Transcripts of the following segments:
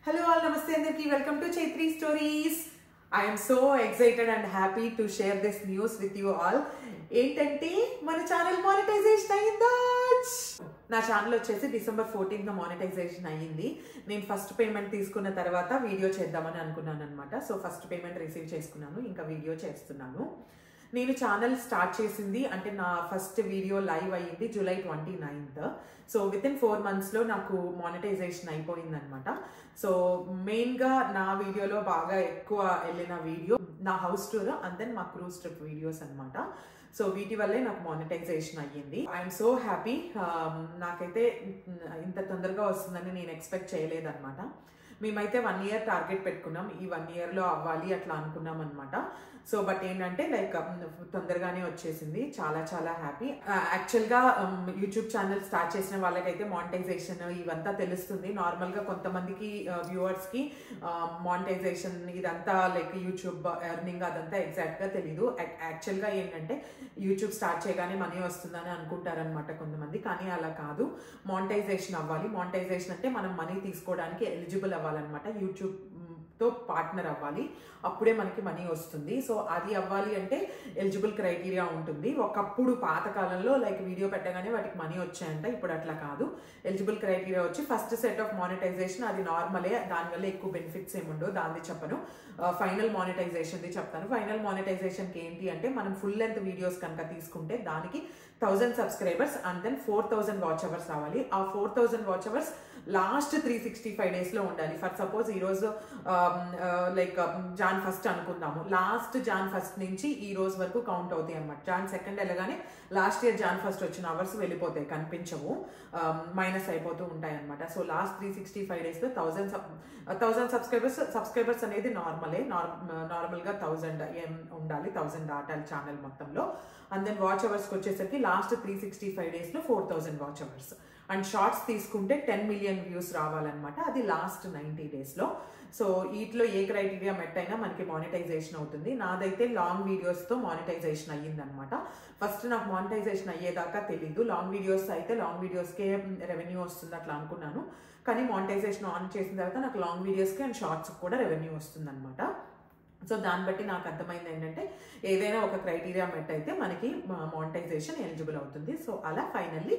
Hello all, namaste andarki. Welcome to Chaitri Stories. I am so excited and happy to share this news with you all. ఏంటంటే మన channel monetization అయ్యిందా? నా channel వచ్చేసి December 14th monetisation అయ్యింది. నేను first payment తీసుకున్న తర్వాత video చేద్దామని అనుకున్నాను అనమాట. సో ఫస్ట్ పేమెంట్ రిసీవ్ చేసుకున్నాను, ఇంకా వీడియో చేస్తున్నాను. నేను ఛానల్ స్టార్ట్ చేసింది అంటే నా ఫస్ట్ వీడియో లైవ్ అయ్యింది July 29th. సో వితిన్ 4 monthsలో నాకు మానిటైజేషన్ అయిపోయింది అనమాట. సో మెయిన్గా నా వీడియోలో బాగా ఎక్కువ వెళ్ళిన వీడియో నా హౌస్ టూర్ అండ్ దెన్ మా క్రూజ్ ట్రిప్ వీడియోస్ అనమాట. సో వీటి వల్లే నాకు మానిటైజేషన్ అయ్యింది. I'm so happy. నాకైతే ఇంత తొందరగా వస్తుందని నేను ఎక్స్పెక్ట్ చేయలేదన్నమాట. మేమైతే 1 year టార్గెట్ పెట్టుకున్నాం, ఈ 1 yearలో అవ్వాలి అట్లా అనుకున్నాం అనమాట. సో బట్ ఏంటంటే లైక్ తొందరగానే వచ్చేసింది. చాలా చాలా హ్యాపీ. యాక్చువల్గా యూట్యూబ్ ఛానల్ స్టార్ట్ చేసిన వాళ్ళకైతే మానిటైజేషన్ ఇవంతా తెలుస్తుంది. నార్మల్గా కొంతమందికి వ్యూవర్స్కి మానిటైజేషన్ ఇదంతా లైక్ యూట్యూబ్ ఎర్నింగ్ అదంతా ఎగ్జాక్ట్గా తెలీదు. యాక్చువల్గా ఏంటంటే యూట్యూబ్ స్టార్ట్ చేయగానే మనీ వస్తుందని అనుకుంటారనమాట కొంతమంది, కానీ అలా కాదు. మానిటైజేషన్ అవ్వాలి. మానిటైజేషన్ అంటే మనం మనీ తీసుకోవడానికి ఎలిజిబుల్ అవ్వాలన్నమాట. యూట్యూబ్తో పార్ట్నర్ అవ్వాలి, అప్పుడే మనకి మనీ వస్తుంది. సో అది అవ్వాలి అంటే ఎలిజిబుల్ క్రైటీరియా ఉంటుంది. ఒకప్పుడు పాతకాలంలో లైక్ వీడియో పెట్టగానే వాటికి మనీ వచ్చాయంట, ఇప్పుడు అట్లా కాదు. ఎలిజిబుల్ క్రైటీరియా వచ్చి ఫస్ట్ సెట్ ఆఫ్ మానిటైజేషన్ అది నార్మలే, దానివల్ల ఎక్కువ బెనిఫిట్స్ ఏముండవు, దాన్ని చెప్పను. ఫైనల్ మానిటైజేషన్ది చెప్తాను. ఫైనల్ మానిటైజేషన్కి ఏంటి అంటే మనం ఫుల్ లెంత్ వీడియోస్ కనుక తీసుకుంటే దానికి 1000 subscribers and then 4000 watch hours రావాలి. ఆ 4000 వాచ్ అవర్స్ లాస్ట్ 365 డేస్లో ఉండాలి. ఫర్ సపోజ్ ఈరోజు లైక్ Jan 1st అనుకుందాము. లాస్ట్ Jan 1st నుంచి ఈ రోజు వరకు కౌంట్ అవుతాయి అనమాట. Jan 2nd వెళ్ళగానే లాస్ట్ ఇయర్ Jan 1st వచ్చిన అవర్స్ వెళ్ళిపోతాయి, కనిపించవు, మైనస్ అయిపోతూ ఉంటాయి అనమాట. సో లాస్ట్ 365 డేస్లో 1000 సబ్స్క్రైబర్స్ అనేది నార్మల్గా 1000 ఉండాలి, 1000 దాటాలి ఛానల్ మొత్తంలో. అండ్ దెన్ వాచ్ అవర్స్కి వచ్చేసరికి లాస్ట్ 365 డేస్లో 4000 వాచ్ అవర్స్. అండ్ షార్ట్స్ తీసుకుంటే 10 million వ్యూస్ రావాలన్నమాట, అది లాస్ట్ 90 డేస్లో. సో వీటిలో ఏ క్రైటీరియా మెట్ అయినా మనకి మానిటైజేషన్ అవుతుంది. నాదైతే లాంగ్ వీడియోస్తో మానిటైజేషన్ అయ్యిందనమాట. ఫస్ట్ నాకు మానిటైజేషన్ అయ్యేదాకా తెలీదు. లాంగ్ వీడియోస్ అయితే లాంగ్ వీడియోస్కే రెవెన్యూ వస్తుంది అట్లా అనుకున్నాను, కానీ మానిటైజేషన్ ఆన్ చేసిన తర్వాత నాకు లాంగ్ వీడియోస్కి అండ్ షార్ట్స్కి కూడా రెవెన్యూ వస్తుంది అనమాట. సో దాన్ని బట్టి నాకు అర్థమైంది ఏంటంటే ఏదైనా ఒక క్రైటీరియా మెట్ అయితే మనకి మానిటైజేషన్ ఎలిజిబుల్ అవుతుంది. సో అలా ఫైనల్లీ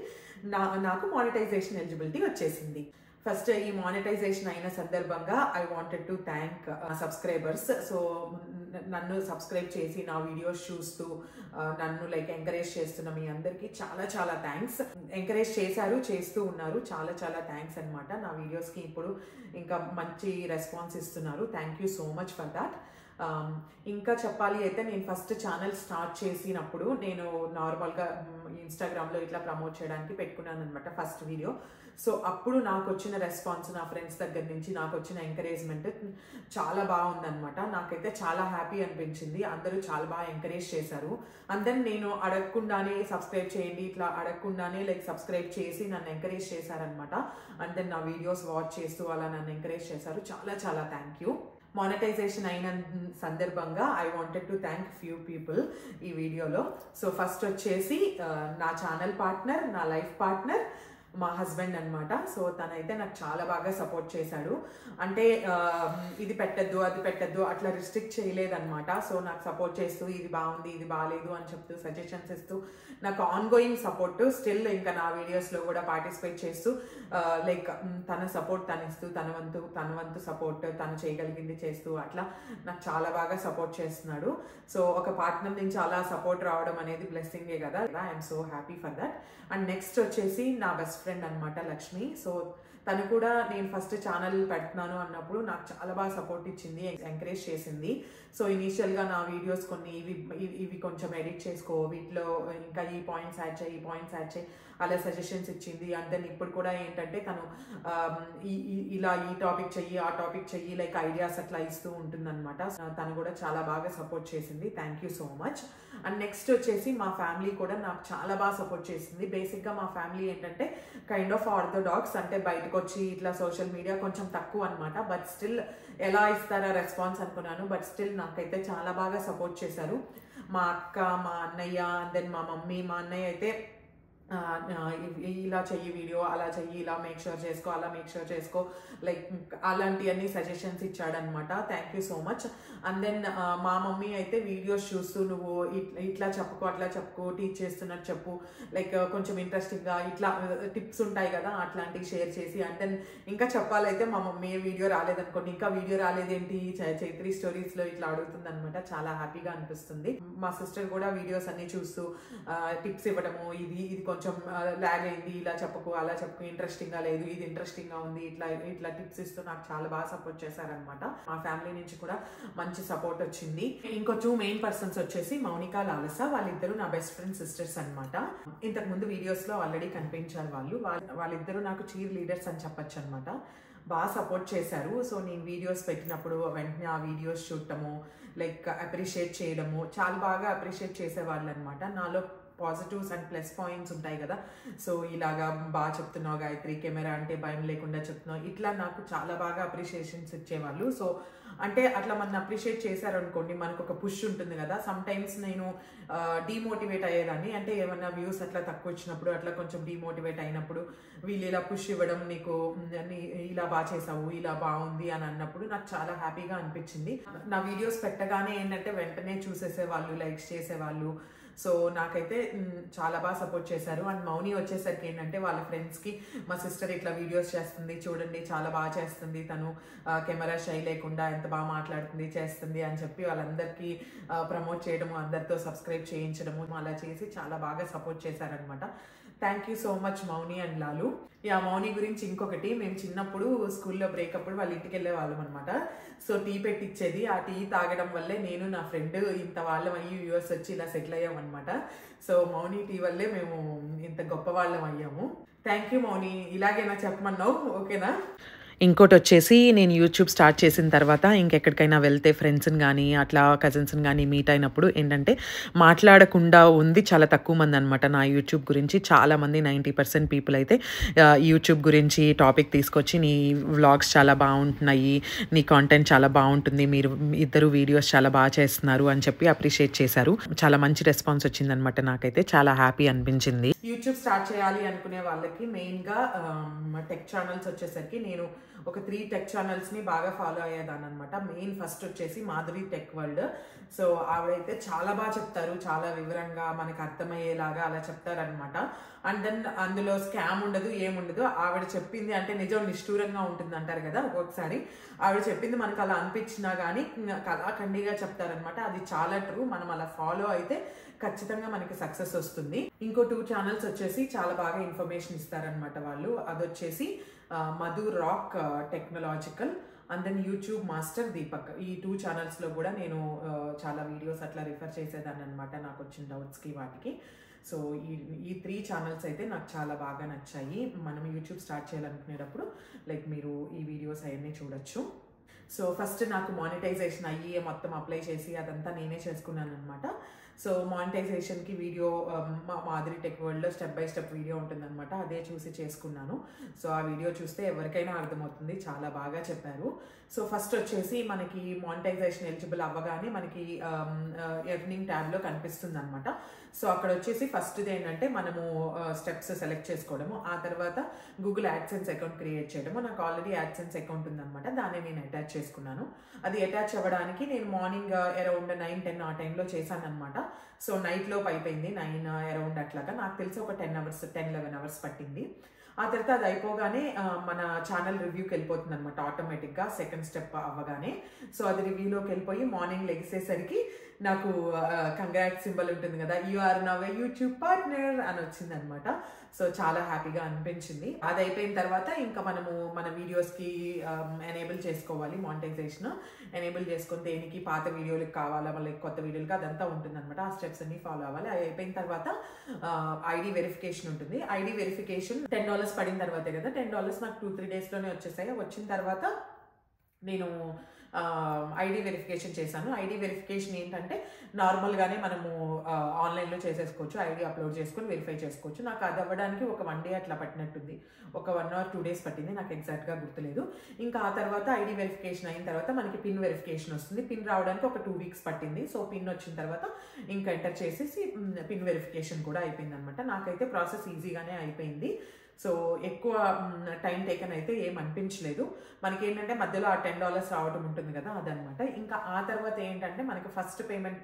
నాకు మానిటైజేషన్ ఎలిజిబిలిటీ వచ్చేసింది. ఫస్ట్ ఈ మానిటైజేషన్ అయిన సందర్భంగా I wanted to thank subscribers. So నన్ను సబ్స్క్రైబ్ చేసి నా వీడియోస్ చూస్తూ నన్ను లైక్ ఎంకరేజ్ చేస్తున్న మీ అందరికీ చాలా చాలా థ్యాంక్స్. ఎంకరేజ్ చేస్తూ ఉన్నారు. చాలా చాలా థ్యాంక్స్ అనమాట. నా వీడియోస్కి ఇప్పుడు ఇంకా మంచి రెస్పాన్స్ ఇస్తున్నారు. Thank you so much for that. ఇంకా చెప్పాలి అయితే నేను ఫస్ట్ ఛానల్ స్టార్ట్ చేసినప్పుడు నేను నార్మల్గా ఇన్స్టాగ్రామ్లో ఇట్లా ప్రమోట్ చేయడానికి పెట్టుకున్నాను అనమాట ఫస్ట్ వీడియో. సో అప్పుడు నాకు వచ్చిన రెస్పాన్స్ నా ఫ్రెండ్స్ దగ్గర నుంచి నాకు వచ్చిన ఎంకరేజ్మెంట్ చాలా బాగుందనమాట. నాకైతే చాలా హ్యాపీ అనిపించింది. అందరూ చాలా బాగా ఎంకరేజ్ చేశారు. అండ్ దెన్ నేను అడగకుండానే సబ్స్క్రైబ్ చేయండి ఇట్లా అడగకుండానే లైక్ సబ్స్క్రైబ్ చేసి నన్ను ఎంకరేజ్ చేశారనమాట. అండ్ దెన్ నా వీడియోస్ వాచ్ చేస్తూ అలా నన్ను ఎంకరేజ్ చేశారు. చాలా చాలా థ్యాంక్ యూ. మానిటైజేషన్ అయిన సందర్భంగా I wanted to thank few people ఈ వీడియోలో. సో ఫస్ట్ వచ్చేసి నా ఛానల్ పార్ట్నర్, నా లైఫ్ పార్ట్నర్, మా హస్బెండ్ అనమాట. సో తనైతే నాకు చాలా బాగా సపోర్ట్ చేశాడు. అంటే ఇది పెట్టద్దు అది పెట్టద్దు అట్లా రిస్ట్రిక్ట్ చేయలేదన్నమాట. సో నాకు సపోర్ట్ చేస్తూ ఇది బాగుంది ఇది బాగాలేదు అని చెప్తూ సజెషన్స్ ఇస్తూ నాకు ఆన్గోయింగ్ సపోర్ట్ స్టిల్ ఇంకా నా వీడియోస్లో కూడా పార్టిసిపేట్ చేస్తూ లైక్ తన సపోర్ట్ తను ఇస్తూ తన వంతు సపోర్ట్ తను చేయగలిగింది చేస్తూ అట్లా నాకు చాలా బాగా సపోర్ట్ చేస్తున్నాడు. సో ఒక పార్ట్నర్ నుంచి అలా సపోర్ట్ రావడం అనేది బ్లెస్సింగే కదా. I'm so happy for that. And next వచ్చేసి నా బెస్ట్ ఫ్రెండ్ అనమాట లక్ష్మి. సో తను కూడా నేను ఫస్ట్ ఛానల్ పెడుతున్నాను అన్నప్పుడు నాకు చాలా బాగా సపోర్ట్ ఇచ్చింది, ఎంకరేజ్ చేసింది. సో ఇనీషియల్గా నా వీడియోస్ కొన్ని ఇవి కొంచెం ఎడిట్ చేసుకో, వీటిలో ఇంకా ఈ పాయింట్స్ యాడ్ చేయి అలా సజెషన్స్ ఇచ్చింది. అండ్ దెన్ ఇప్పుడు కూడా ఏంటంటే తను ఇలా ఈ టాపిక్ చెయ్యి ఆ టాపిక్ చెయ్యి లైక్ ఐడియాస్ అట్లా ఇస్తూ ఉంటుందన్నమాట. తను కూడా చాలా బాగా సపోర్ట్ చేసింది. Thank you so much. And next వచ్చేసి మా ఫ్యామిలీ కూడా నాకు చాలా బాగా సపోర్ట్ చేసింది. బేసిక్గా మా ఫ్యామిలీ ఏంటంటే కైండ్ ఆఫ్ ఆర్థోడాక్స్, అంటే బయటకు వచ్చి ఇట్లా సోషల్ మీడియా కొంచెం తక్కువ అనమాట. బట్ స్టిల్ ఎలా ఇస్తారా రెస్పాన్స్ అనుకున్నాను, బట్ స్టిల్ నాకైతే చాలా బాగా సపోర్ట్ చేశారు. మా అక్క, మా అన్నయ్య, దెన్ మా మమ్మీ. మా అన్నయ్య అయితే ఇలా చెయ్యి వీడియో, అలా చెయ్యి, ఇలా మేక్ షూర్ చేసుకో, అలా మేక్ షూర్ చేసుకో, లైక్ అలాంటివన్నీ సజెషన్స్ ఇచ్చాడనమాట. Thank you so much. And then మా మమ్మీ అయితే వీడియోస్ చూస్తూ నువ్వు ఇట్లా చెప్పుకో, అట్లా చెప్పుకో, టీచ్ చేస్తున్నట్టు చెప్పు, లైక్ కొంచెం ఇంట్రెస్టింగ్గా ఇట్లా టిప్స్ ఉంటాయి కదా అట్లాంటివి షేర్ చేసి. అండ్ దెన్ ఇంకా చెప్పాలైతే మా మమ్మీ వీడియో రాలేదనుకోండి, ఇంకా వీడియో రాలేదేంటి చైత్రీ స్టోరీస్లో ఇట్లా అడుగుతుంది అనమాట. చాలా హ్యాపీగా అనిపిస్తుంది. మా సిస్టర్ కూడా వీడియోస్ అన్ని చూస్తూ టిప్స్ ఇవ్వడము, ఇది కొంచెం లాగ్ అయింది, ఇలా చెప్పకు, అలా చెప్పకు, ఇంట్రెస్టింగ్గా లేదు, ఇది ఇంట్రెస్టింగ్గా ఉంది, ఇట్లా టిప్స్ ఇస్తూ నాకు చాలా బాగా సపోర్ట్ చేశారనమాట. మా ఫ్యామిలీ నుంచి కూడా మంచి సపోర్ట్ వచ్చింది. ఇంకో 2 మెయిన్ పర్సన్స్ వచ్చేసి మౌనిక, లాలస. వాళ్ళిద్దరూ నా బెస్ట్ ఫ్రెండ్ సిస్టర్స్ అనమాట. ఇంతకు ముందు వీడియోస్లో ఆల్రెడీ కనిపించారు వాళ్ళిద్దరూ నాకు చీర్ లీడర్స్ అని చెప్పచ్చు అనమాట. బాగా సపోర్ట్ చేశారు. సో నేను వీడియోస్ పెట్టినప్పుడు వెంటనే ఆ వీడియోస్ చూడటము, లైక్ అప్రిషియేట్ చేయడము, చాలా బాగా అప్రిషియేట్ చేసేవాళ్ళు అనమాట. నాలో పాజిటివ్స్ అండ్ ప్లస్ పాయింట్స్ ఉంటాయి కదా. సో ఇలాగా బాగా చెప్తున్నావు గాయత్రి, కెమెరా అంటే భయం లేకుండా చెప్తున్నావు, ఇట్లా నాకు చాలా బాగా అప్రిషియేషన్స్ ఇచ్చేవాళ్ళు. సో అంటే అట్లా మన అప్రిషియేట్ చేశారనుకోండి, మనకు ఒక పుష్ ఉంటుంది కదా. సమ్ టైమ్స్ నేను డీమోటివేట్ అయ్యేదాన్ని, అంటే ఏమన్నా వ్యూస్ అట్లా తక్కువ వచ్చినప్పుడు, అట్లా కొంచెం డీమోటివేట్ అయినప్పుడు వీళ్ళు ఇలా పుష్ ఇవ్వడం, నీకు ఇలా బాగా చేసావు, ఇలా బాగుంది అని అన్నప్పుడు నాకు చాలా హ్యాపీగా అనిపించింది. నా వీడియోస్ పెట్టగానే ఏంటంటే వెంటనే చూసేసేవాళ్ళు, లైక్స్ చేసేవాళ్ళు. సో నాకైతే చాలా బాగా సపోర్ట్ చేశారు. అండ్ మౌని వచ్చేసరికి ఏంటంటే వాళ్ళ ఫ్రెండ్స్కి మా సిస్టర్ ఇట్లా వీడియోస్ చేస్తుంది, చూడండి చాలా బాగా చేస్తుంది, తను కెమెరా షై లేకుండా ఎంత బాగా మాట్లాడుతుంది, చేస్తుంది అని చెప్పి వాళ్ళందరికీ ప్రమోట్ చేయడము, అందరితో సబ్స్క్రైబ్ చేయించడము, అలా చేసి చాలా బాగా సపోర్ట్ చేశారనమాట. Thank you so much Mouni and Lalu. Mouni గురించి ఇంకొకటి, మేము చిన్నప్పుడు స్కూల్లో బ్రేక్ అప్పుడు వాళ్ళ ఇంటికి వెళ్ళే వాళ్ళం అనమాట. సో టీ పెట్టిచ్చేది, ఆ టీ తాగడం వల్లే నేను నా ఫ్రెండ్ ఇంత వాళ్ళం అయ్యి యూఎస్ వచ్చి ఇలా సెటిల్ అయ్యాం అనమాట. సో మౌని టీ వల్లే మేము ఇంత గొప్ప వాళ్ళం అయ్యాము. థ్యాంక్ యూ మౌని, ఇలాగైనా చెప్పమన్నావు, ఓకేనా. ఇంకోటి వచ్చేసి నేను యూట్యూబ్ స్టార్ట్ చేసిన తర్వాత ఇంకెక్కడికైనా వెళ్తే ఫ్రెండ్స్ని కానీ అట్లా కజిన్స్ని కానీ మీట్ అయినప్పుడు ఏంటంటే మాట్లాడకుండా ఉంది చాలా తక్కువ మంది అనమాట నా యూట్యూబ్ గురించి. చాలామంది 90% పీపుల్ అయితే యూట్యూబ్ గురించి టాపిక్ తీసుకొచ్చి నీ వ్లాగ్స్ చాలా బాగుంటున్నాయి, నీ కాంటెంట్ చాలా బాగుంటుంది, మీరు ఇద్దరు వీడియోస్ చాలా బాగా చేస్తున్నారు అని చెప్పి అప్రిషియేట్ చేశారు. చాలా మంచి రెస్పాన్స్ వచ్చిందనమాట. నాకైతే చాలా హ్యాపీ అనిపించింది. యూట్యూబ్ స్టార్ట్ చేయాలి అనుకునే వాళ్ళకి మెయిన్గా టెక్ ఛానల్స్ వచ్చేసరికి నేను ఒక 3 టెక్ ఛానల్స్ని బాగా ఫాలో అయ్యేదాన్ని అనమాట. మెయిన్ ఫస్ట్ వచ్చేసి మాధురి టెక్ వరల్డ్. సో ఆవిడైతే చాలా బాగా చెప్తారు, చాలా వివరంగా మనకు అర్థమయ్యేలాగా అలా చెప్తారనమాట. అండ్ దెన్ అందులో స్కామ్ ఉండదు, ఏముండదు. ఆవిడ చెప్పింది అంటే నిజం నిష్ఠూరంగా ఉంటుంది అంటారు కదా, ఒక్కొక్కసారి ఆవిడ చెప్పింది మనకు అలా అనిపించినా కానీ కళాఖండిగా చెప్తారనమాట. అది చాలా ట్రూ. మనం అలా ఫాలో అయితే ఖచ్చితంగా మనకి సక్సెస్ వస్తుంది. ఇంకో 2 ఛానల్స్ వచ్చేసి చాలా బాగా ఇన్ఫర్మేషన్ ఇస్తారనమాట వాళ్ళు. అదొచ్చేసి Madhu rock technological and then YouTube master Deepak. ఈ 2 ఛానల్స్లో కూడా నేను చాలా వీడియోస్ అట్లా రిఫర్ చేసేదాన్ని అనమాట నాకు వచ్చిన డౌట్స్కి వాటికి. సో ఈ 3 ఛానల్స్ అయితే నాకు చాలా బాగా నచ్చాయి. మనం యూట్యూబ్ స్టార్ట్ చేయాలనుకునేటప్పుడు లైక్ మీరు ఈ వీడియోస్ అవన్నీ చూడొచ్చు. సో ఫస్ట్ నాకు మానిటైజేషన్ అయ్యి మొత్తం అప్లై చేసి అదంతా నేనే చేసుకున్నాను అనమాట. సో మానిటైజేషన్కి వీడియో మాధురి టెక్ వరల్డ్లో స్టెప్ బై స్టెప్ వీడియో ఉంటుందన్నమాట, అదే చూసి చేసుకున్నాను. సో ఆ వీడియో చూస్తే ఎవరికైనా అర్థమవుతుంది, చాలా బాగా చెప్పారు. సో ఫస్ట్ వచ్చేసి మనకి మానిటైజేషన్ ఎలిజిబుల్ అవ్వగానే మనకి ఎర్నింగ్ ట్యాబ్లో కనిపిస్తుంది అనమాట. సో అక్కడ వచ్చేసి ఫస్ట్ది ఏంటంటే మనము స్టెప్స్ సెలెక్ట్ చేసుకోవడము, ఆ తర్వాత గూగుల్ యాడ్సెన్స్ అకౌంట్ క్రియేట్ చేయడము. నాకు ఆల్రెడీ యాడ్సెన్స్ అకౌంట్ ఉందన్నమాట, దాన్ని నేను అటాచ్ చేసుకున్నాను. అది అటాచ్ అవ్వడానికి నేను మార్నింగ్ అరౌండ్ 9-10 ఆ టైంలో చేశాను అనమాట. సో నైట్లోపు అయిపోయింది, 9 అరౌండ్ అట్లాగా. నాకు తెలిసి ఒక 10-11 అవర్స్ పట్టింది. ఆ తర్వాత అది అయిపోగానే మన ఛానల్ రివ్యూకి వెళ్ళిపోతుంది అనమాట ఆటోమేటిక్గా, సెకండ్ స్టెప్ అవ్వగానే. సో అది రివ్యూలోకి వెళ్ళిపోయి మార్నింగ్ లెగిసేసరికి నాకు కంగ్రాట్స్ సింబల్ ఉంటుంది కదా, you are now a YouTube partner అని వచ్చింది అనమాట. సో చాలా హ్యాపీగా అనిపించింది. అది అయిపోయిన తర్వాత ఇంకా మనము మన వీడియోస్కి ఎనేబుల్ చేసుకోవాలి. మానిటైజేషన్ ఎనేబుల్ చేసుకుని దేనికి పాత వీడియోలకు కావాలా మళ్ళీ కొత్త వీడియోలకి అదంతా ఉంటుంది అనమాట. ఆ స్టెప్స్ అన్ని ఫాలో అవ్వాలి. అది అయిపోయిన తర్వాత ఐడి వెరిఫికేషన్ ఉంటుంది. ఐడి వెరిఫికేషన్ $10 పడిన తర్వాతే కదా, $10 నాకు 2-3 డేస్లోనే వచ్చేసాయి. వచ్చిన తర్వాత నేను ఐడి వెరిఫికేషన్ చేశాను. ఐడి వెరిఫికేషన్ ఏంటంటే నార్మల్గానే మనము ఆన్లైన్లో చేసేసుకోవచ్చు, ఐడి అప్లోడ్ చేసుకొని వెరిఫై చేసుకోవచ్చు. నాకు అది అవ్వడానికి ఒక 1 డే అట్లా పట్టినట్టుంది, ఒక 1 or 2 days పట్టింది, నాకు ఎగ్జాక్ట్గా గుర్తులేదు. ఇంకా ఆ తర్వాత ఐడి వెరిఫికేషన్ అయిన తర్వాత మనకి పిన్ వెరిఫికేషన్ వస్తుంది. పిన్ రావడానికి ఒక 2 weeks పట్టింది. సో పిన్ వచ్చిన తర్వాత ఇంకా ఎంటర్ చేసేసి పిన్ వెరిఫికేషన్ కూడా అయిపోయింది అనమాట. నాకైతే ప్రాసెస్ ఈజీగానే అయిపోయింది. సో ఎక్కువ టైం టేకన్ అయితే ఏం అనిపించలేదు. మనకి ఏంటంటే మధ్యలో ఆ $10 రావడం ఉంటుంది కదా, అదనమాట. ఇంకా ఆ తర్వాత ఏంటంటే మనకి ఫస్ట్ పేమెంట్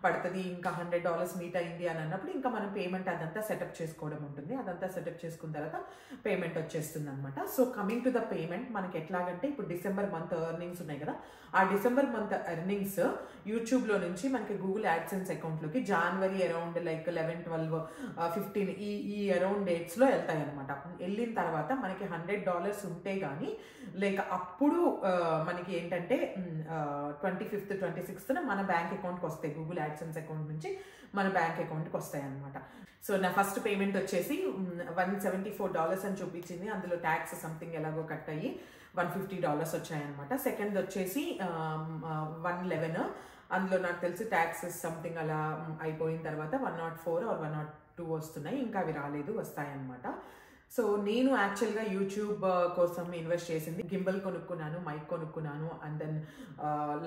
పడుతుంది, ఇంకా $100 మీట్ అయింది అని అన్నప్పుడు ఇంకా మనం పేమెంట్ అదంతా సెటప్ చేసుకోవడం ఉంటుంది. అదంతా సెటప్ చేసుకున్న తర్వాత పేమెంట్ వచ్చేస్తుంది అనమాట. So coming to the payment, మనకి ఎట్లాగంటే ఇప్పుడు డిసెంబర్ మంత్ ఎర్నింగ్స్ ఉన్నాయి కదా, ఆ డిసెంబర్ మంత్ ఎర్నింగ్స్ యూట్యూబ్లో నుంచి మనకి గూగుల్ యాడ్సెన్స్ అకౌంట్లోకి జనవరి అరౌండ్ లైక్ 11, 12, 15 ఈ అరౌండ్ డేట్స్లో వెళ్తాయి అనమాట. వెళ్ళిన తర్వాత మనకి $100 ఉంటే కానీ లైక్ అప్పుడు మనకి ఏంటంటే 25th, 26th మన బ్యాంక్ అకౌంట్కి వస్తాయి, గూగుల్ యాడ్సెన్స్ అకౌంట్ నుంచి మన బ్యాంక్ అకౌంట్కి వస్తాయి అనమాట. సో నా ఫస్ట్ పేమెంట్ వచ్చేసి $174 అని చూపించింది. అందులో ట్యాక్స్ సంథింగ్ ఎలాగో కట్ అయ్యి $150 వచ్చాయన్నమాట. సెకండ్ వచ్చేసి 111, అందులో నాకు తెలిసి ట్యాక్సెస్ సంథింగ్ అలా అయిపోయిన తర్వాత 104 or 102 వస్తున్నాయి, ఇంకా అవి రాలేదు, వస్తాయన్నమాట. సో నేను యాక్చువల్గా యూట్యూబ్ కోసం ఇన్వెస్ట్ చేసింది, గింబల్ కొనుక్కున్నాను, మైక్ కొనుక్కున్నాను, and then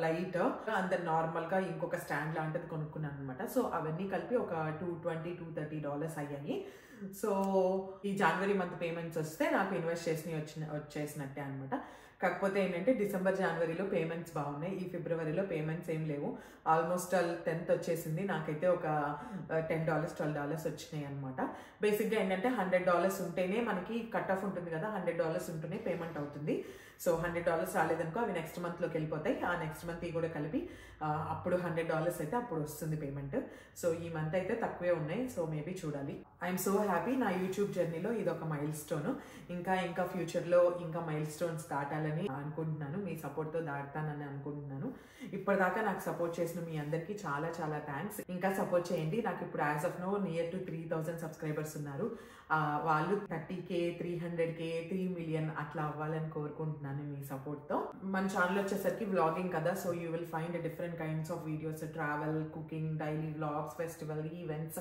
light, and then నార్మల్గా ఇంకొక స్టాండ్ లాంటిది కొనుక్కున్నాను అనమాట. సో అవన్నీ కలిపి ఒక $220, $230 అయ్యాయి. సో ఈ జనవరి మంత్ పేమెంట్స్ వస్తే నాకు ఇన్వెస్ట్ వచ్చేసినట్టే అనమాట. కాకపోతే ఏంటంటే డిసెంబర్, జనవరిలో పేమెంట్స్ బాగున్నాయి, ఈ ఫిబ్రవరిలో పేమెంట్స్ ఏం లేవు. ఆల్మోస్ట్ 10th వచ్చేసింది, నాకైతే ఒక $10, $12 వచ్చినాయి అనమాట. బేసిక్గా ఏంటంటే $100 ఉంటేనే మనకి కట్ ఆఫ్ ఉంటుంది కదా, $100 ఉంటేనే పేమెంట్ అవుతుంది. సో $100 రాలేదనుకో అవి నెక్స్ట్ మంత్లోకి వెళ్ళిపోతాయి. ఆ నెక్స్ట్ మంత్ కూడా కలిపి అప్పుడు $100 అయితే అప్పుడు వస్తుంది పేమెంట్. సో ఈ మంత్ అయితే తక్కువే ఉన్నాయి, సో మేబీ చూడాలి. I'm so happy. నా యూట్యూబ్ జర్నీలో ఇది ఒక మైల్ స్టోన్. ఇంకా ఫ్యూచర్లో ఇంకా మైల్ స్టోన్స్ దాటాలని అనుకుంటున్నాను, మీ సపోర్ట్తో దాటానని అనుకుంటున్నాను. ఇప్పటిదాకా నాకు సపోర్ట్ చేసిన మీ అందరికీ చాలా చాలా థ్యాంక్స్. ఇంకా సపోర్ట్ చేయండి. నాకు ఇప్పుడు as of now near to 3,000 subscribers ఉన్నారు. వాళ్ళు 30K, 300K, 3 million అట్లా అవ్వాలని కోరుకుంటున్నాను మీ సపోర్ట్తో. మన ఛానల్ వచ్చేసరికి వ్లాగింగ్ కదా, so you will find different kinds of videos, travel, cooking, daily vlogs, festival, events.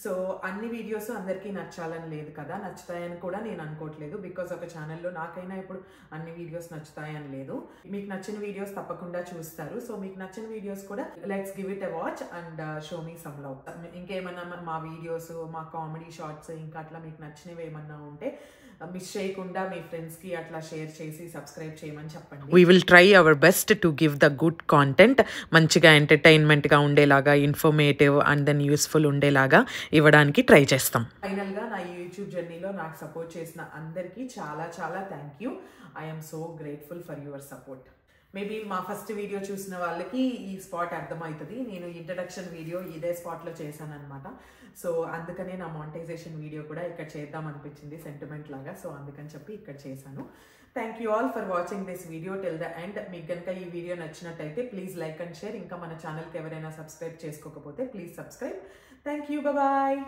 So అన్ని వీడియోస్ అందరికీ నచ్చాలని లేదు కదా, నచ్చుతాయని కూడా నేను అనుకోవట్లేదు. బికాజ్ ఒక ఛానల్లో నాకైనా ఇప్పుడు అన్ని వీడియోస్ నచ్చుతాయని లేదు. మీకు నచ్చిన వీడియోస్ తప్పకుండా చూస్తారు. సో మీకు నచ్చిన వీడియోస్ కూడా let's give it a watch and show me some love. ఇంకేమన్నా మా వీడియోస్, మా కామెడీ షార్ట్స్, ఇంకా అట్లా మీకు నచ్చినవి ఏమన్నా ఉంటే మిస్ చేయకుండా మీ ఫ్రెండ్స్కి అట్లా షేర్ చేసి సబ్స్క్రైబ్ చేయమని చెప్పండి. We will try our best to give the good content, మంచిగా ఎంటర్టైన్మెంట్గా ఉండేలాగా, ఇన్ఫర్మేటివ్ అండ్ దెన్ యూస్ఫుల్ ఉండేలాగా ఇవ్వడానికి ట్రై చేస్తాం. ఫైనల్గా నా యూట్యూబ్ జర్నీలో నాకు సపోర్ట్ చేసిన అందరికీ చాలా చాలా thank you. I'm so grateful for your support. Maybe మా ఫస్ట్ వీడియో చూసిన వాళ్ళకి ఈ స్పాట్ అర్థమవుతుంది. నేను ఇంట్రడక్షన్ వీడియో ఇదే స్పాట్లో చేశాను అనమాట. సో అందుకనే నా మానిటైజేషన్ వీడియో కూడా ఇక్కడ చేద్దాం అనిపించింది, సెంటిమెంట్ లాగా. సో అందుకని చెప్పి ఇక్కడ చేశాను. Thank you all for watching this video till the end. మీకు కనుక ఈ వీడియో నచ్చినట్టయితే ప్లీజ్ లైక్ అండ్ షేర్. ఇంకా మన ఛానల్కి ఎవరైనా సబ్స్క్రైబ్ చేసుకోకపోతే please subscribe. Thank you, bye.